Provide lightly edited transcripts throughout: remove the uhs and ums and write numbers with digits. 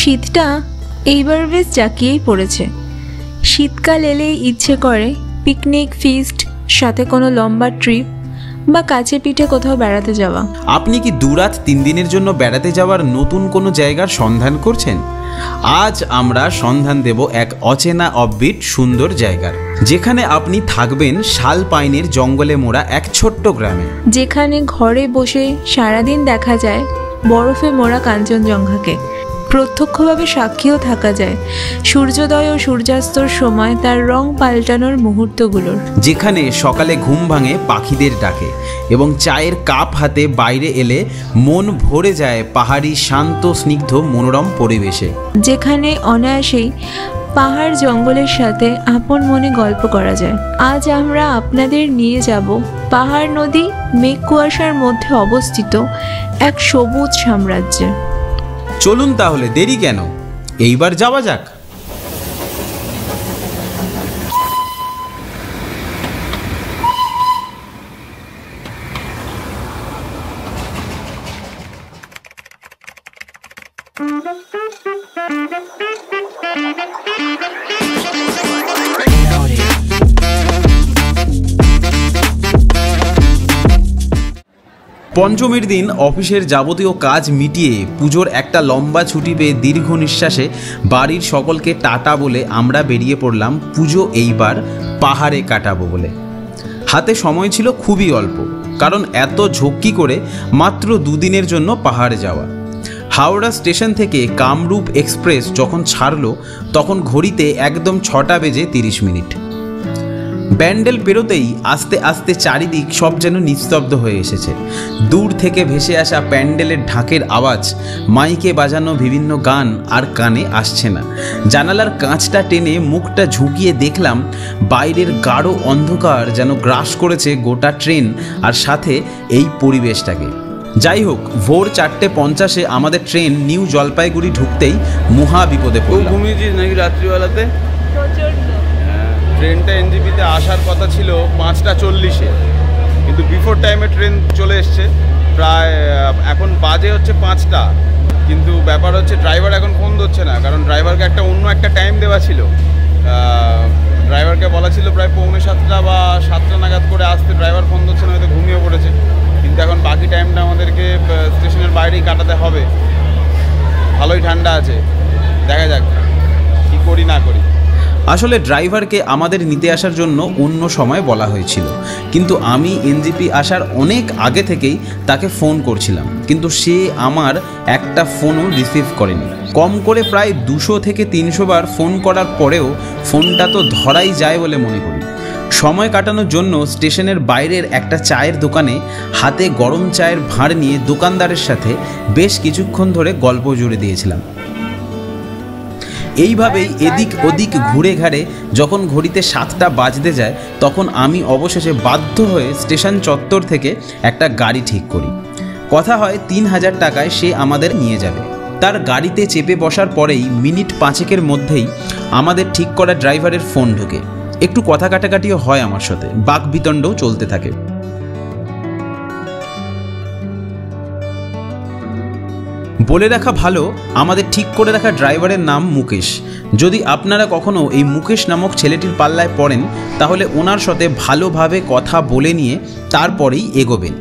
শীতটা এইবার বেশ জাঁকিয়েই পড়েছে। শীতকাল এলেই ইচ্ছে করে পিকনিক, ফিস্ট, সাথে কোনো লম্বা ট্রিপ বা কাছে পিঠে কোথাও বেড়াতে যাওয়া। আপনি কি 2 রাত 3 দিনের জন্য বেড়াতে যাওয়ার নতুন কোনো জায়গার সন্ধান করছেন? আজ আমরা সন্ধান দেব এক অচেনা অফবিট সুন্দর জায়গার, যেখানে আপনি থাকবেন শাল পাইনের জঙ্গলে মোড়া এক ছোট্ট গ্রামে, যেখানে ঘরে বসে সারাদিন দেখা যায় বরফে মোড়া কাঞ্চনজঙ্ঘাকে, প্রত্যক্ষভাবে সাক্ষীও থাকা যায় সূর্যোদয় ও সূর্যাস্তর সময় তার রং পাল্টানোর মুহূর্তগুলোর, যেখানে সকালে ঘুম ভাঙে পাখিদের ডাকে এবং চায়ের কাপ হাতে বাইরে এলে মন ভরে যায় পাহাড়ি শান্ত স্নিগ্ধ মনোরম পরিবেশে, যেখানে অনায়াসেই পাহাড় জঙ্গলের সাথে আপন মনে গল্প করা যায়। আজ আমরা আপনাদের নিয়ে যাব পাহাড়, নদী, মেঘ কুয়াশার মধ্যে অবস্থিত এক সবুজ সাম্রাজ্যে। চলুন তাহলে, দেরি কেন, এইবার যাওয়া যাক। পঞ্চমীর দিন অফিসের যাবতীয় কাজ মিটিয়ে পুজোর একটা লম্বা ছুটি পেয়ে দীর্ঘ নিঃশ্বাসে বাড়ির সকলকে টাটা বলে আমরা বেরিয়ে পড়লাম পুজো এইবার পাহাড়ে কাটাবো বলে। হাতে সময় ছিল খুবই অল্প, কারণ এত ঝক্কি করে মাত্র 2 দিনের জন্য পাহাড়ে যাওয়া। হাওড়া স্টেশন থেকে কামরূপ এক্সপ্রেস যখন ছাড়লো তখন ঘড়িতে একদম 6টা বেজে 30 মিনিট। ব্যান্ডেল পেরোতেই আস্তে আস্তে চারিদিক সব যেন নিস্তব্ধ হয়ে এসেছে। দূর থেকে ভেসে আসা প্যান্ডেলের ঢাকের আওয়াজ, মাইকে বাজানো বিভিন্ন গান আর কানে আসছে না। জানালার কাঁচটা টেনে মুখটা ঝুঁকিয়ে দেখলাম বাইরের গাঢ় অন্ধকার যেন গ্রাস করেছে গোটা ট্রেন আর সাথে এই পরিবেশটাকে। যাই হোক, ভোর 4:50 আমাদের ট্রেন নিউ জলপাইগুড়ি ঢুকতেই মহা বিপদে পড়ল। ঘুমিয়েছিস নাকি রাত্রিবেলাতে? ট্রেনটা এনজিপিতে আসার কথা ছিল 5:40, কিন্তু বিফোর টাইমে ট্রেন চলে এসছে। প্রায় এখন বাজে হচ্ছে 5টা, কিন্তু ব্যাপার হচ্ছে ড্রাইভার এখন ফোন ধরছে না, কারণ ড্রাইভারকে অন্য একটা টাইম দেওয়া ছিল। ড্রাইভারকে বলা ছিল প্রায় 6:45 বা 7টা নাগাদ করে আসতে, ড্রাইভার ফোন ধরছে না, হয়তো ঘুমিয়ে পড়েছে। কিন্তু এখন বাকি টাইমটা আমাদেরকে স্টেশনের বাইরেই কাটাতে হবে। ভালোই ঠান্ডা আছে, দেখা যাক কী করি না করি। আসলে ড্রাইভারকে আমাদের নিতে আসার জন্য অন্য সময় বলা হয়েছিল, কিন্তু আমি এনজিপি আসার অনেক আগে থেকেই তাকে ফোন করছিলাম, কিন্তু সে আমার একটা ফোনও রিসিভ করেনি। কম করে প্রায় 200 থেকে 300 বার ফোন করার পরেও ফোনটা তো ধরাই যায় বলে মনে করি। সময় কাটানোর জন্য স্টেশনের বাইরের একটা চায়ের দোকানে হাতে গরম চায়ের ভাঁড় নিয়ে দোকানদারের সাথে বেশ কিছুক্ষণ ধরে গল্প জুড়ে দিয়েছিলাম। এইভাবেই এদিক ওদিক ঘুরে ঘাড়ে যখন ঘড়িতে 7টা বাজতে যায় তখন আমি অবশেষে বাধ্য হয়ে স্টেশন চত্বর থেকে একটা গাড়ি ঠিক করি। কথা হয় 3000 টাকায় সে আমাদের নিয়ে যাবে। তার গাড়িতে চেপে বসার পরেই মিনিট 5-এর মধ্যেই আমাদের ঠিক করা ড্রাইভারের ফোন ঢোকে। একটু কথা কাটাকাটিও হয় আমার সাথে, বাকবিতণ্ডও চলতে থাকে। বলে রাখা ভালো, আমাদের ঠিক করে রাখা ড্রাইভারের নাম মুকেশ। যদি আপনারা কখনো এই মুকেশ নামক ছেলেটির পাল্লায় পড়েন তাহলে ওনার সাথে ভালোভাবে কথা বলে নিয়ে তারপরেই এগোবেন,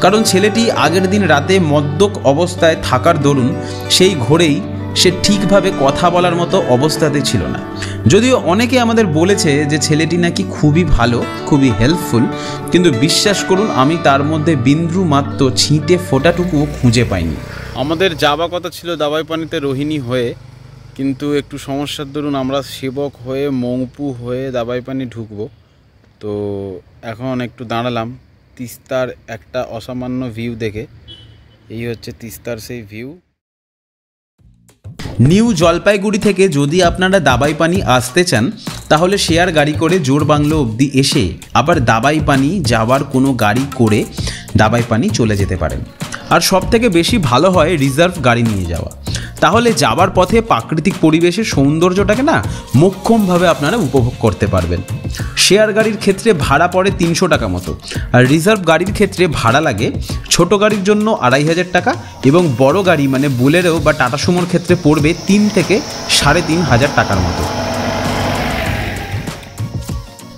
কারণ ছেলেটি আগের দিন রাতে মদ্যপ অবস্থায় থাকার দরুন সেই ঘোরেই সে ঠিকভাবে কথা বলার মতো অবস্থাতে ছিল না। যদিও অনেকে আমাদের বলেছে যে ছেলেটি নাকি খুবই ভালো, খুবই হেল্পফুল, কিন্তু বিশ্বাস করুন আমি তার মধ্যে বিন্দু মাত্র ছিটে ফোঁটাটুকুও খুঁজে পাইনি। আমাদের যাওয়া কথা ছিল দাবাইপানিতে রোহিণী হয়ে, কিন্তু একটু সমস্যার দরুন আমরা সেবক হয়ে মংপু হয়ে দাবাইপানি ঢুকবো। তো এখন একটু দাঁড়ালাম তিস্তার একটা অসামান্য ভিউ দেখে। এই হচ্ছে তিস্তার সেই ভিউ। নিউ জলপাইগুড়ি থেকে যদি আপনারা দাবাইপানি আসতে চান তাহলে শেয়ার গাড়ি করে জোড়বাংলো অবধি এসে আবার দাবাইপানি যাওয়ার কোনো গাড়ি করে দাবাইপানি চলে যেতে পারেন। আর সবথেকে বেশি ভালো হয় রিজার্ভ গাড়ি নিয়ে যাওয়া, তাহলে যাওয়ার পথে প্রাকৃতিক পরিবেশের সৌন্দর্যটাকে না মোক্ষমভাবে আপনারা উপভোগ করতে পারবেন। শেয়ার গাড়ির ক্ষেত্রে ভাড়া পড়ে 300 টাকা মতো, আর রিজার্ভ গাড়ির ক্ষেত্রে ভাড়া লাগে ছোট গাড়ির জন্য 2500 টাকা, এবং বড় গাড়ি মানে বুলেরো বা টাটা সুমোর ক্ষেত্রে পড়বে 3 থেকে 3500 টাকার মতো।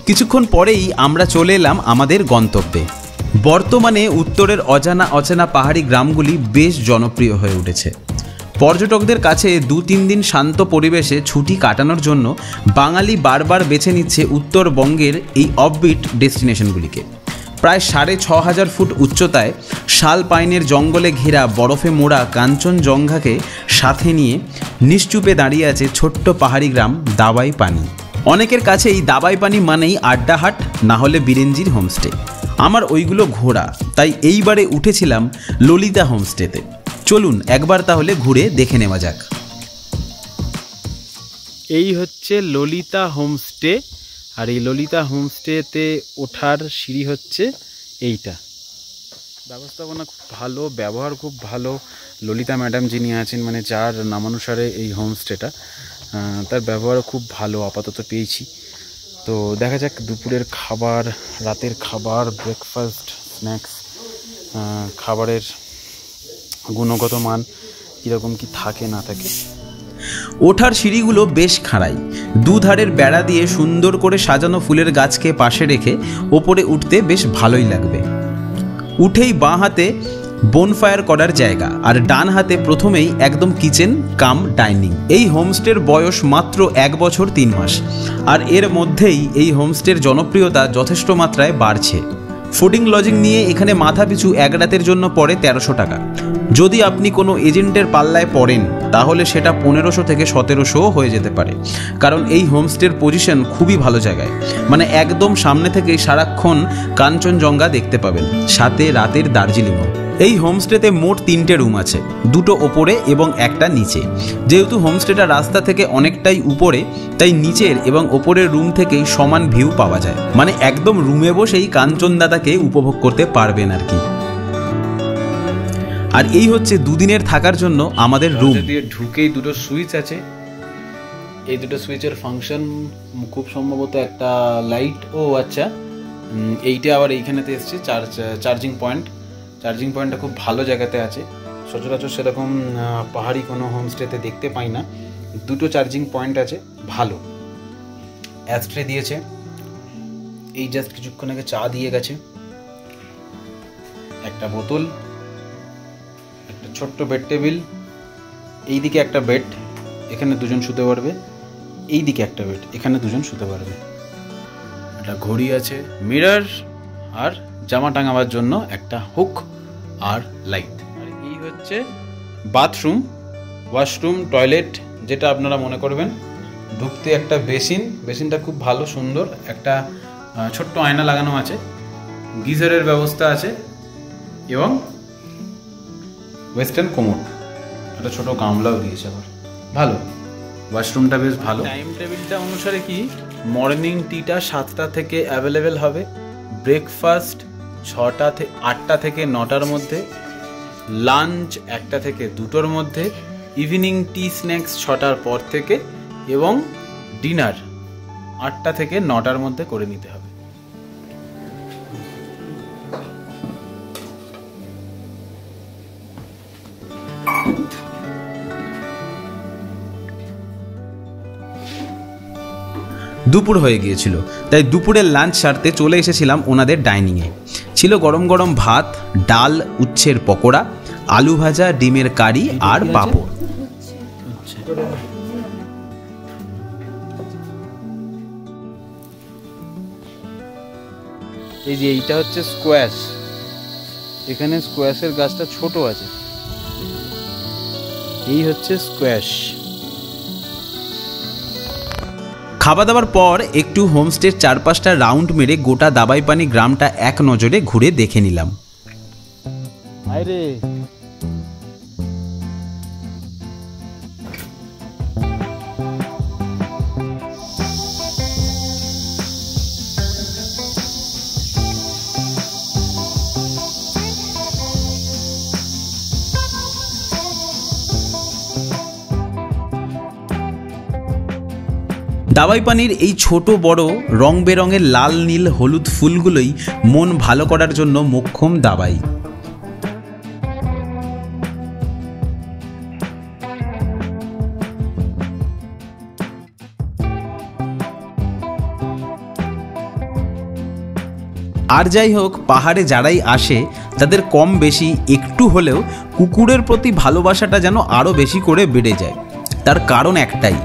কিছুক্ষণ পরেই আমরা চলে এলাম আমাদের গন্তব্যে। বর্তমানে উত্তরের অজানা অচেনা পাহাড়ি গ্রামগুলি বেশ জনপ্রিয় হয়ে উঠেছে। পর্যটকদের কাছে 2-3 দিন শান্ত পরিবেশে ছুটি কাটানোর জন্য বাঙালি বারবার বেছে নিচ্ছে উত্তরবঙ্গের এই অফবিট ডেস্টিনেশনগুলিকে। প্রায় 6500 ফুট উচ্চতায় শাল পাইনের জঙ্গলে ঘেরা বরফে মোড়া কাঞ্চনজঙ্ঘাকে সাথে নিয়ে নিশ্চুপে দাঁড়িয়ে আছে ছোট্ট পাহাড়ি গ্রাম দাবাই পানি। অনেকের কাছে এই দাবাই পানি মানেই আড্ডাহাট, না হলে বিরেঞ্জির হোমস্টে। আমার ওইগুলো ঘোরা, তাই এইবারে উঠেছিলাম ললিতা হোমস্টেতে। চলুন একবার তাহলে ঘুরে দেখে নেওয়া যাক। এই হচ্ছে ললিতা হোমস্টে, আর এই ললিতা হোমস্টেতে ওঠার সিঁড়ি হচ্ছে এইটা। ব্যবস্থাপনা খুব ভালো, ব্যবহার খুব ভালো। ললিতা ম্যাডাম যিনি আছেন, মানে যার নামানুসারে এই হোমস্টেটা, তার ব্যবহারও খুব ভালো আপাতত পেয়েছি। তো দেখা যাক দুপুরের খাবার, রাতের খাবার, ব্রেকফাস্ট, স্ন্যাক্স, খাবারের গুণগত মান কীরকম কি থাকে না থাকে। ওঠার সিঁড়িগুলো বেশ খাড়াই, দুধারের বেড়া দিয়ে সুন্দর করে সাজানো ফুলের গাছকে পাশে রেখে ওপরে উঠতে বেশ ভালোই লাগবে। উঠেই বাঁ হাতে বোনফায়ার করার জায়গা, আর ডান হাতে প্রথমেই একদম কিচেন কাম ডাইনিং। এই হোমস্টের বয়স মাত্র 1 বছর 3 মাস, আর এর মধ্যেই এই হোমস্টের জনপ্রিয়তা যথেষ্ট মাত্রায় বাড়ছে। ফুডিং লজিং নিয়ে এখানে মাথা পিছু 1 রাতের জন্য পড়ে 1300 টাকা। যদি আপনি কোনো এজেন্টের পাল্লায় পড়েন তাহলে সেটা 1500 থেকে 1700 হয়ে যেতে পারে, কারণ এই হোমস্টের পজিশন খুবই ভালো জায়গায়, মানে একদম সামনে থেকেই সারাক্ষণ কাঞ্চনজঙ্ঘা দেখতে পাবেন, সাথে রাতের দার্জিলিংও। এই হোমস্টেতে মোট 3টে রুম আছে, 2টো ওপরে এবং একটা নিচে। যেহেতু হোমস্টেটা রাস্তা থেকে অনেকটাই উপরে, তাই নিচের এবং ওপরের রুম থেকেই সমান ভিউ পাওয়া যায়, মানে একদম রুমে বসেই কাঞ্চনদাতাকে উপভোগ করতে পারবেন আর কি। আর এই হচ্ছে 2 দিনের থাকার জন্য আমাদের রুম। দিয়ে ঢুকেই 2টো সুইচ আছে। এই 2টো সুইচের ফাংশন খুব সম্ভবত একটা লাইট, ও আচ্ছা, এইটা আবার এইখানেতে এসছে চার্জিং পয়েন্ট। চার্জিং পয়েন্টটা খুব ভালো জায়গাতে আছে, সচরাচর সেরকম পাহাড়ি কোনো হোমস্টেতে দেখতে পাই না। 2টো চার্জিং পয়েন্ট আছে, ভালো। অ্যাস্ট্রে দিয়েছে, এই জাস্ট কিছুক্ষণ আগে চা দিয়ে গেছে, একটা বোতল, একটা ছোট্ট বেড টেবিল, এইদিকে একটা বেড, এখানে 2জন শুতে পারবে, এইদিকে একটা বেড, এখানে 2জন শুতে পারবে। একটা ঘড়ি আছে, মিরর, আর জামা টাঙাবার জন্য একটা হুক আর লাইট। আর এই হচ্ছে বাথরুম, ওয়াশরুম, টয়লেট, যেটা আপনারা মনে করবেন। ঢুকতে একটা বেসিনটা খুব ভালো সুন্দর, একটা ছোট্ট আয়না লাগানো আছে, গিজারের ব্যবস্থা আছে, এবং ওয়েস্টার্ন কোমোড, একটা ছোট গামলাও দিয়েছে আবার, ভালো। ওয়াশরুমটা বেশ ভালো। টাইম টেবিলটা অনুসারে কি, মর্নিং টিটা 7টা থেকে অ্যাভেলেবেল হবে, ব্রেকফাস্ট 8টা থেকে 9টার মধ্যে, লাঞ্চ 1টা থেকে 2টোর মধ্যে, ইভিনিং টি স্ন্যাক্স 6টার পর থেকে, এবং ডিনার 8টা থেকে 9টার মধ্যে করে নিতে হবে। দুপুর হয়ে গিয়েছিল, তাই দুপুরের লাঞ্চ সারতে চলে এসেছিলাম ওনাদের ডাইনিংয়ে। ছিল গরম গরম ভাত, ডাল, উচ্ছের পকোড়া, আলু ভাজা, ডিমের কারি আর পাঁপড়। এই যে এইটা হচ্ছে স্কোয়াশ, এখানে স্কোয়াশের গাছটা ছোট আছে, এই হচ্ছে স্কোয়াশ। খাওয়া দাওয়ার পর একটু হোমস্টের 4-5টা রাউন্ড মেরে গোটা দাবাইপানি গ্রামটা এক নজরে ঘুরে দেখে নিলাম। আরে দাবাই পানির এই ছোট বড় রং বেরঙের লাল নীল হলুদ ফুলগুলোই মন ভালো করার জন্য মোক্ষম দাবাই। আর যাই হোক, পাহাড়ে যারাই আসে তাদের কম বেশি একটু হলেও কুকুরের প্রতি ভালোবাসাটা যেন আরও বেশি করে বেড়ে যায়। তার কারণ একটাই,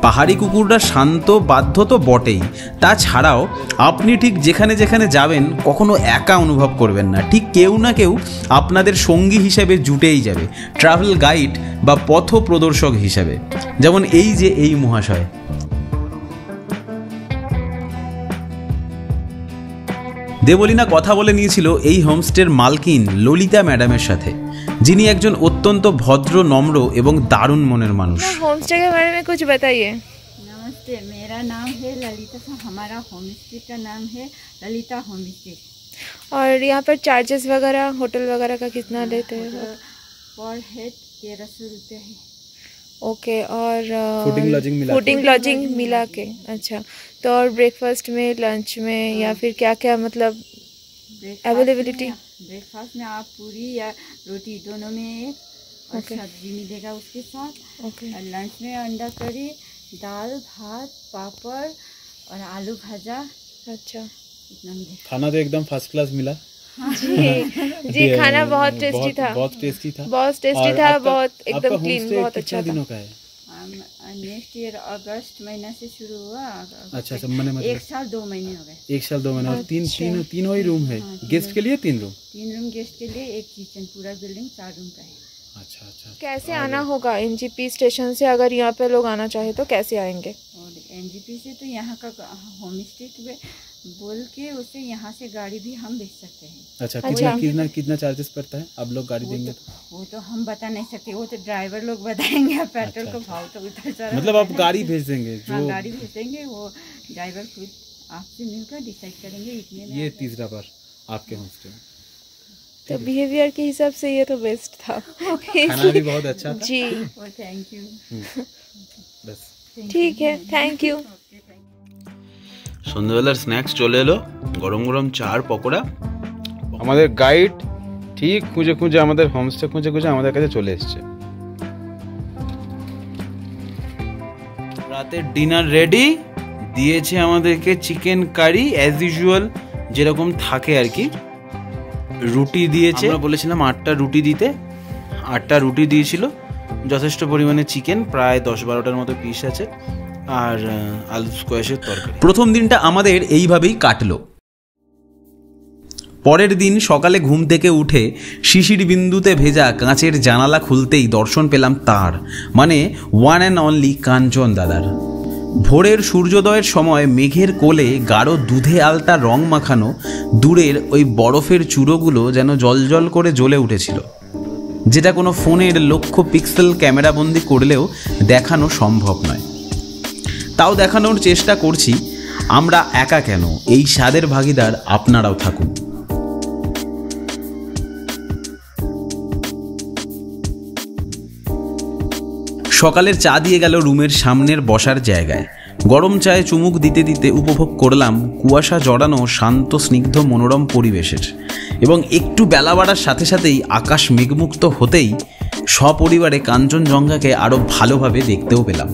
পাহাড়ি কুকুররা শান্ত বাধ্য তো বটেই, তাছাড়াও আপনি ঠিক যেখানে যেখানে যাবেন কখনো একা অনুভব করবেন না, ঠিক কেউ না কেউ আপনাদের সঙ্গী হিসেবে জুটেই যাবে, ট্রাভেল গাইড বা পথ প্রদর্শক হিসেবে। যেমন এই যে এই মহাশয়। দেবলীনা কথা বলে নিয়েছিল এই হোমস্টের মালকিন ললিতা ম্যাডামের সাথে, যিনি একজন অত্যন্ত ভদ্র, নম্র এবং দারুণ মনের মানুষ। होमस्टे के बारे में कुछ बताइए। नमस्ते, मेरा नाम है ललिता। हमारा होम स्टे का नाम है ललिता होम स्टे। और यहाँ पर चार्जेस वगैरह होटल वगैरह का कितना लेते हैं? पर हेड 1300 रुपये है। ओके, और फूडिंग लॉजिंग मिला के। अच्छा, तो और ब्रेकफास्ट में, लंच में या फिर क्या क्या मतलब अवेलेबिलिटी? ब्रेकफास्ट में आप पूरी या रोटी दोनों में एक और सब्जी मिलेगा उसके साथ। ओके, और लंच में अंडा करी, दाल भात, पापड़ और आलू भाजा। अच्छा, इतना मिलेगा। खाना तो एकदम फर्स्ट क्लास मिला जी खाना बहुत टेस्टी था, बहुत टेस्टी था, बहुत एकदम क्लीन, बहुत अच्छा था। दिनों का है? नेक्स्ट ईयर अगस्त महीना से शुरू हुआ। अच्छा, मैंने मतलब 1 साल 2 महीने हो गए। 1 साल 2 महीने। और तीनों ही रूम है? गेस्ट के लिए 3 रूम? 3 रूम गेस्ट के लिए, 1 किचन, पूरा बिल्डिंग 4 रूम का है। अच्छा अच्छा। कैसे आना होगा एनजीपी स्टेशन से? अगर यहाँ पे लोग आना चाहे तो कैसे आएंगे? और एनजीपी से तो यहाँ का होम स्टे बोल के उसे यहाँ से गाड़ी भी हम भेज सकते हैं। अच्छा, कितना चार्जेस पड़ता है? आप लोग गाड़ी देंगे तो? वो तो हम बता नहीं सकते, वो तो ड्राइवर लोग बताएंगे। पेट्रोल का भाव तो उतर चढ़ा, मतलब आप गाड़ी भेज देंगे? हाँ, गाड़ी भेज देंगे। वो ड्राइवर खुद आपसे मिलकर डिसाइड करेंगे इतने में। ये तीसरा बार आपके होमस्टे में? तो बिहेवियर के हिसाब से ये तो बेस्ट था। खाना भी बहुत अच्छा था जी, थैंक यू। बस ठीक है, थैंक यू। সন্ধ্যাবেলার স্ন্যাক্স চলে এলো, গরম গরম চার পকোড়া। আমাদের গাইড ঠিক খুঁজে খুঁজে আমাদের হোমস্টে খুঁজে খুঁজে আমাদের কাছে চলে এসেছে। রাতের ডিনার রেডি, দিয়েছে আমাদেরকে চিকেন কারি অ্যাজ ইউজুয়াল যেরকম থাকে আর কি। রুটি দিয়েছে, আমরা বলেছিলাম 8টা রুটি দিতে, 8টা রুটি দিয়েছিল, যথেষ্ট পরিমাণে চিকেন, প্রায় 10-12টার মতো পিস আছে, আর আলু স্কোয়াশের তরকারি। প্রথম দিনটা আমাদের এইভাবেই কাটলো। পরের দিন সকালে ঘুম থেকে উঠে শিশির বিন্দুতে ভেজা কাঁচের জানালা খুলতেই দর্শন পেলাম তার, মানে ওয়ান অ্যান্ড অনলি কাঞ্চন দাদার। ভোরের সূর্যোদয়ের সময় মেঘের কোলে গাঢ় দুধে আলতা রং মাখানো দূরের ওই বরফের চূড়োগুলো যেন জলজল করে জ্বলে উঠেছিল, যেটা কোনো ফোনের লক্ষ পিক্সেল ক্যামেরাবন্দি করলেও দেখানো সম্ভব নয়। তাও দেখানোর চেষ্টা করছি। আমরা একা কেন, এই স্বাদের ভাগিদার আপনারাও থাকুন। সকালের চা দিয়ে গেল রুমের সামনের বসার জায়গায়। গরম চায়ে চুমুক দিতে দিতে উপভোগ করলাম কুয়াশা জড়ানো শান্ত স্নিগ্ধ মনোরম পরিবেশের, এবং একটু বেলা বাড়ার সাথে সাথেই আকাশ মেঘমুক্ত হতেই সপরিবারে কাঞ্চনজঙ্ঘাকে আরও ভালোভাবে দেখতেও পেলাম।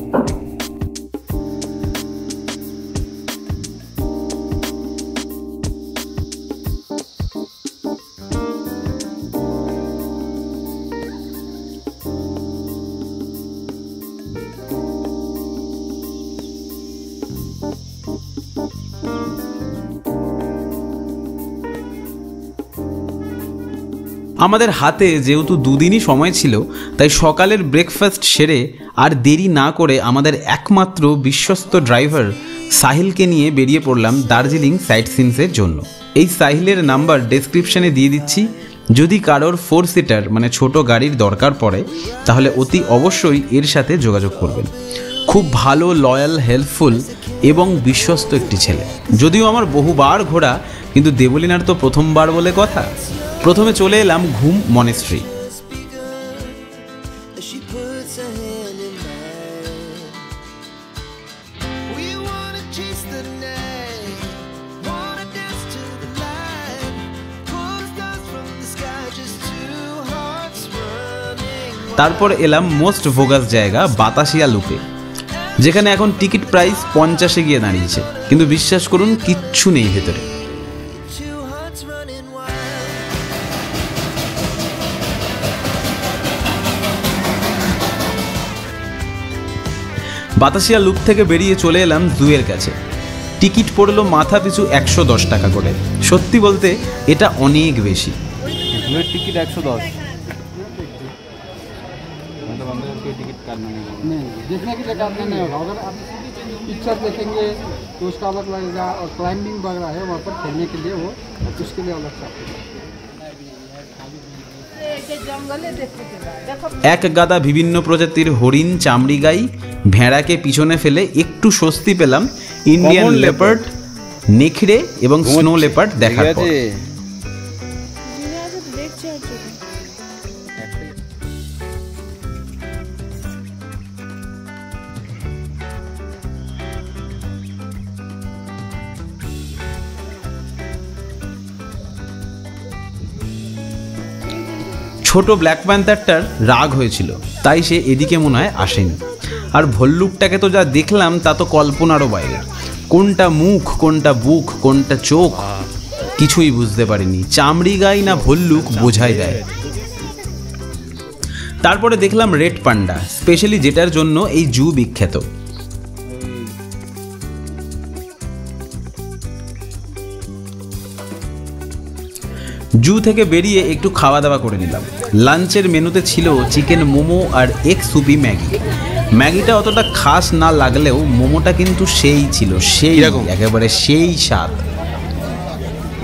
আমাদের হাতে যেহেতু দুদিনই সময় ছিল, তাই সকালের ব্রেকফাস্ট সেরে আর দেরি না করে আমাদের একমাত্র বিশ্বস্ত ড্রাইভার সাহিলকে নিয়ে বেরিয়ে পড়লাম দার্জিলিং সাইট সিনসের জন্য। এই সাহিলের নাম্বার ডেসক্রিপশানে দিয়ে দিচ্ছি, যদি কারোর 4 সিটার মানে ছোট গাড়ির দরকার পড়ে তাহলে অতি অবশ্যই এর সাথে যোগাযোগ করবেন। খুব ভালো, লয়াল, হেল্পফুল এবং বিশ্বস্ত একটি ছেলে। যদিও আমার বহুবার ঘোরা, কিন্তু দেবলীনার তো প্রথমবার বলে কথা। প্রথমে চলে এলাম ঘুম monastery. She puts her hand in mine. We তারপর এলাম মোস্ট ভোগাস জায়গা বাতাসিয়া লুপে, যেখানে এখন টিকিট প্রাইস 50-এ গিয়ে দাঁড়িয়েছে, কিন্তু বিশ্বাস করুন কিচ্ছু নেই ভেতরে। বাতাসিয়া লুপ থেকে বেরিয়ে চলে এলাম জুয়ের কাছে। টিকিট পড়লো মাথা পিছু 110 টাকা করে। সত্যি বলতে এটা অনেক বেশি। জুয়ের টিকিট 110, टिकट काटना नहीं, देखने के लिए काटना नहीं होगा। अगर आप पिक्चर देखेंगे तो उसका अलग लगेगा, और क्लाइंबिंग वगैरह है वहाँ पर खेलने के लिए, वो उसके लिए अलग से। এক গাদা বিভিন্ন প্রজাতির হরিণ, চামড়ি গাই, ভেড়াকে পিছনে ফেলে একটু স্বস্তি পেলাম ইন্ডিয়ান লেপার্ড, নেকড়ে এবং স্নো লেপার্ড দেখার পর। ছোট ব্ল্যাক প্যান্থারটার রাগ হয়েছিল, তাই সে এদিকে মনে হয় আসেনি। আর ভল্লুকটাকে তো যা দেখলাম তা তো কল্পনারও বাইরে। কোনটা মুখ, কোনটা বুক, কোনটা চোখ কিছুই বুঝতে পারিনি। চামড়ি গাই না ভল্লুক বোঝাই যায়। তারপরে দেখলাম রেড পান্ডা, স্পেশালি যেটার জন্য এই জু বিখ্যাত। জু থেকে বেরিয়ে একটু খাওয়া দাওয়া করে নিলাম। লাঞ্চের মেনুতে ছিল চিকেন মোমো আর এগ সুপি ম্যাগি। ম্যাগিটা অতটা খাস না লাগলেও মোমোটা কিন্তু সেই ছিল, সেই একেবারে সেই স্বাদ।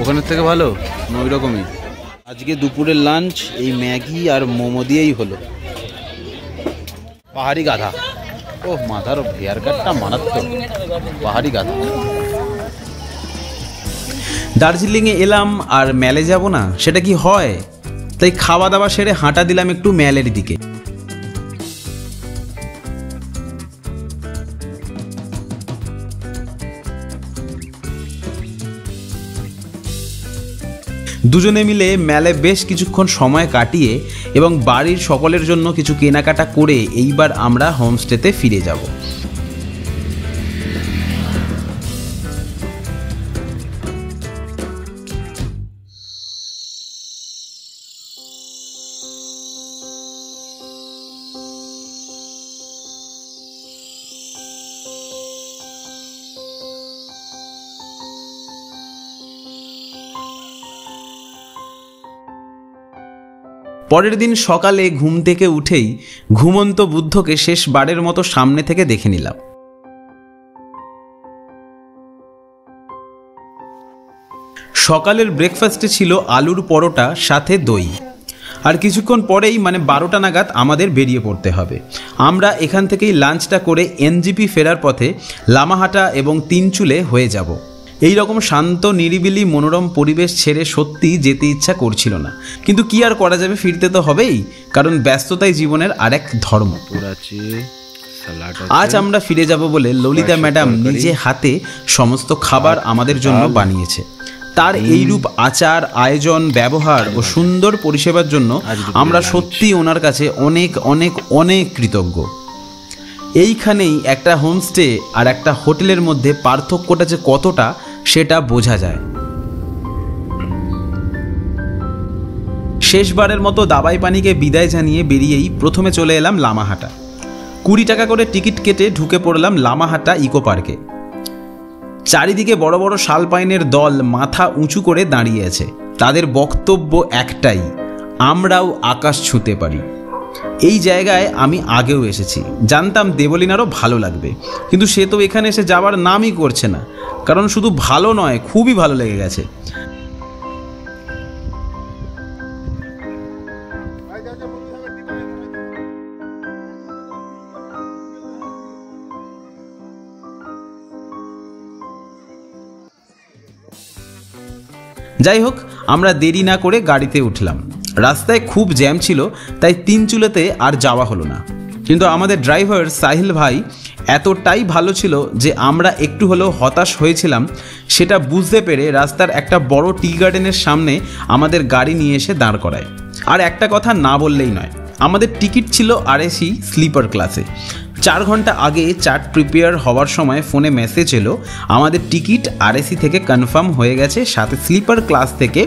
ওখানের থেকে ভালো না ওই রকমই? আজকে দুপুরের লাঞ্চ এই ম্যাগি আর মোমো দিয়েই হলো। পাহাড়ি গাধা, ও মাথার হেয়ার কাটটা মারাত্মক। পাহাড়ি গাধা। দার্জিলিংয়ে এলাম আর ম্যালে যাব না, সেটা কি হয়? তাই খাওয়া দাওয়া সেরে হাঁটা দিলাম একটু ম্যালের দিকে। দুজনে মিলে ম্যালে বেশ কিছুক্ষণ সময় কাটিয়ে এবং বাড়ির সকলের জন্য কিছু কেনাকাটা করে এইবার আমরা হোমস্টেতে ফিরে যাব। পরের দিন সকালে ঘুম থেকে উঠেই ঘুমন্ত বুদ্ধকে শেষবারের মতো সামনে থেকে দেখে নিলাম। সকালের ব্রেকফাস্টে ছিল আলুর পরোটা সাথে দই। আর কিছুক্ষণ পরেই মানে 12টা নাগাদ আমাদের বেরিয়ে পড়তে হবে। আমরা এখান থেকেই লাঞ্চটা করে এনজিপি ফেরার পথে লামাহাটা এবং তিনচুলে হয়ে যাব। এই রকম শান্ত নিরিবিলি মনোরম পরিবেশ ছেড়ে সত্যি যেতে ইচ্ছা করছিল না, কিন্তু কি আর করা যাবে, ফিরতে তো হবেই, কারণ ব্যস্ততাই জীবনের আরেক ধর্ম। আজ আমরা ফিরে যাব বলে ললিতা ম্যাডাম নিজে হাতে সমস্ত খাবার আমাদের জন্য বানিয়েছে। তার এইরূপ আচার, আয়োজন, ব্যবহার ও সুন্দর পরিষেবার জন্য আমরা সত্যি ওনার কাছে অনেক অনেক অনেক কৃতজ্ঞ। এইখানেই একটা হোমস্টে আর একটা হোটেলের মধ্যে পার্থক্যটা যে কতটা সেটা বোঝা যায়। শেষবারের মতো দাবাই পানিকে বিদায় জানিয়ে বেরিয়েই প্রথমে চলে এলাম লামাহাটা। 20 টাকা করে টিকিট কেটে ঢুকে পড়লাম লামাহাটা ইকো পার্কে। চারিদিকে বড় বড় শালপাইনের দল মাথা উঁচু করে দাঁড়িয়ে আছে। তাদের বক্তব্য একটাই, আমরাও আকাশ ছুঁতে পারি। এই জায়গায় আমি আগেও এসেছি, জানতাম দেবলিনারও ভালো লাগবে, কিন্তু সে তো এখানে এসে যাওয়ার নামই করছে না। কারণ শুধু ভালো নয়, খুবই ভালো লেগে গেছে। যাই হোক, আমরা দেরি না করে গাড়িতে উঠলাম। রাস্তায় খুব জ্যাম ছিল, তাই তিনচুলেতে আর যাওয়া হলো না। কিন্তু আমাদের ড্রাইভার সাহিল ভাই এতটাই ভালো ছিল যে আমরা একটু হলেও হতাশ হয়েছিলাম সেটা বুঝতে পেরে রাস্তার একটা বড় টি গার্ডেনের সামনে আমাদের গাড়ি নিয়ে এসে দাঁড় করায়। আর একটা কথা না বললেই নয়, আমাদের টিকিট ছিল আরএসি স্লিপার ক্লাসে। 4 ঘন্টা আগে চার্ট প্রিপেয়ার হওয়ার সময় ফোনে মেসেজ এলো আমাদের টিকিট আরএসি থেকে কনফার্ম হয়ে গেছে, সাথে স্লিপার ক্লাস থেকে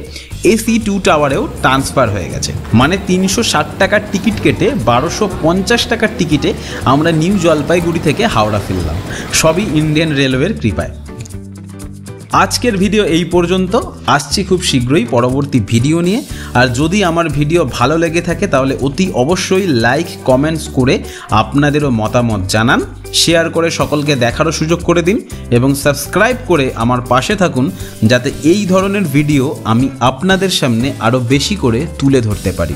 এসি 2 টাওয়ারেও ট্রান্সফার হয়ে গেছে। মানে 360 টাকার টিকিট কেটে 1250 টাকার টিকিটে আমরা নিউ জলপাইগুড়ি থেকে হাওড়া ফিরলাম, সবই ইন্ডিয়ান রেলওয়ের কৃপায়। আজকের ভিডিও এই পর্যন্ত। আসছি খুব শীঘ্রই পরবর্তী ভিডিও নিয়ে। আর যদি আমার ভিডিও ভালো লেগে থাকে তাহলে অতি অবশ্যই লাইক কমেন্টস করে আপনাদেরও মতামত জানান, শেয়ার করে সকলকে দেখারও সুযোগ করে দিন এবং সাবস্ক্রাইব করে আমার পাশে থাকুন, যাতে এই ধরনের ভিডিও আমি আপনাদের সামনে আরও বেশি করে তুলে ধরতে পারি।